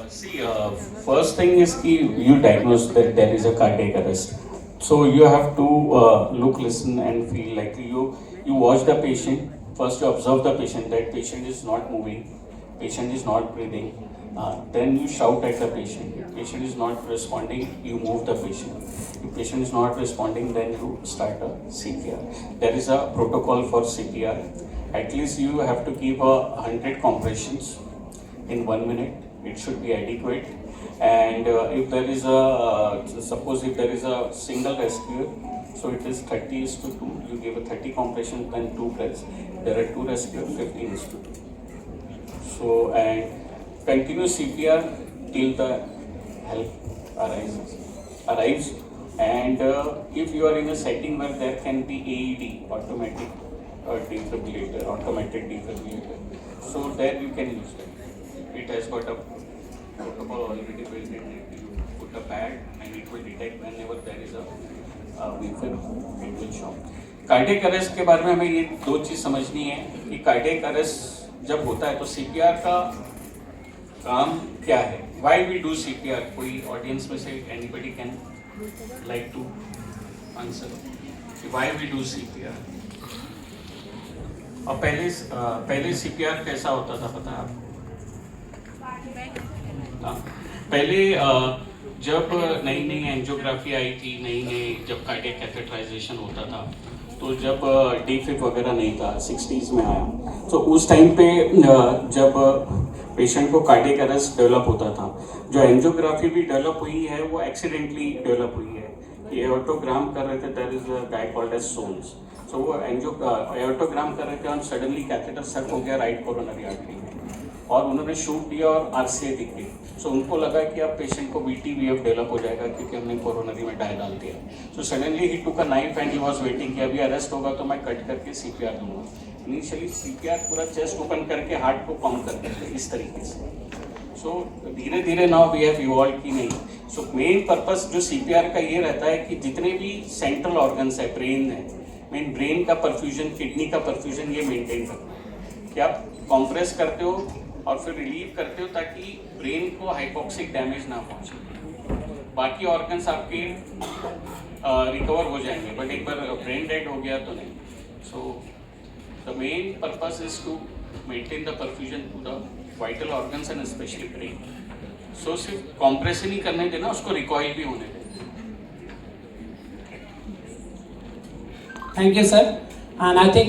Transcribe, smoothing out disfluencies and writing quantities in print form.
See, first thing is कि you diagnose that there is a cardiac arrest. So you have to look, listen, and feel like you watch the patient. First, you observe the patient. That patient is not moving, patient is not breathing. Then you shout at the patient. If patient is not responding, you move the patient. If patient is not responding, then you start a CPR. There is a protocol for CPR. At least you have to give 100 compressions in 1 minute. It should be adequate. And if there is suppose if there is a single rescuer, so it is 30:2. You give a 30 compression and 2 breaths. There are 2 rescuers, 15:2. So, and continue CPR till the help arrives. And if you are in a setting where there can be AED, automatic defibrillator, automated defibrillator, so there you can use it. It has got a protocol already built in it. You put a pad and it will detect whenever there is a VFib, it will show. Cardiac arrest के बारे में हमें ये 2 चीज़ समझनी है कि cardiac arrest जब होता है तो CPR का काम क्या है. Why we do CPR. कोई ऑडियंस में से anybody can like to answer why we do CPR. और पहले CPR कैसा होता था पता है आपको? पहले जब नई नई एंजियोग्राफी आई थी, नई जब कार्डियक कैथेटराइजेशन होता था, तो जब डीफिब वगैरह नहीं था, 60s में आया, तो उस टाइम पे जब पेशेंट को कार्डियक अरेस्ट डेवलप होता था, जो एंजियोग्राफी भी डेवलप हुई है वो एक्सीडेंटली डेवलप हुई है. ये एओर्टोग्राम कर रहे थे, there is a guy called edge sons. So वो एओर्टोग्राम कर रहे थे और सडनली कैथेटर सेट हो गया राइट कोरोनरी आर्टरी में, और उन्होंने शूट दिया और RCA दिख गई. सो उनको लगा कि अब पेशेंट को VT-VF डेवलप हो जाएगा क्योंकि हमने कोरोनरी में डाई डाल दिया. So suddenly he took a knife and he was waiting कि अभी अरेस्ट होगा तो मैं कट करके CPR दूंगा. इनिशियली CPR पूरा चेस्ट ओपन करके हार्ट को पंप करते थे इस तरीके से. सो धीरे धीरे नाउ वी हैव इवॉल्व की नहीं. सो मेन पर्पस जो CPR का ये रहता है कि जितने भी सेंट्रल ऑर्गन्स है, ब्रेन है, मेन ब्रेन का परफ्यूजन, किडनी का परफ्यूजन, ये मेंटेन करना है कि आप कॉम्प्रेस करते हो और फिर रिलीव करते हो ताकि ब्रेन को हाइपोक्सिक डैमेज ना पहुंचे. बाकी ऑर्गन्स आपके रिकवर हो जाएंगे, बट एक बार ब्रेन डेड हो गया तो नहीं. So the main purpose is to maintain the perfusion to the vital organs and especially brain. So सिर्फ कॉम्प्रेशन ही करने देना, उसको रिकॉइल भी होने देना. Thank you, sir. And I think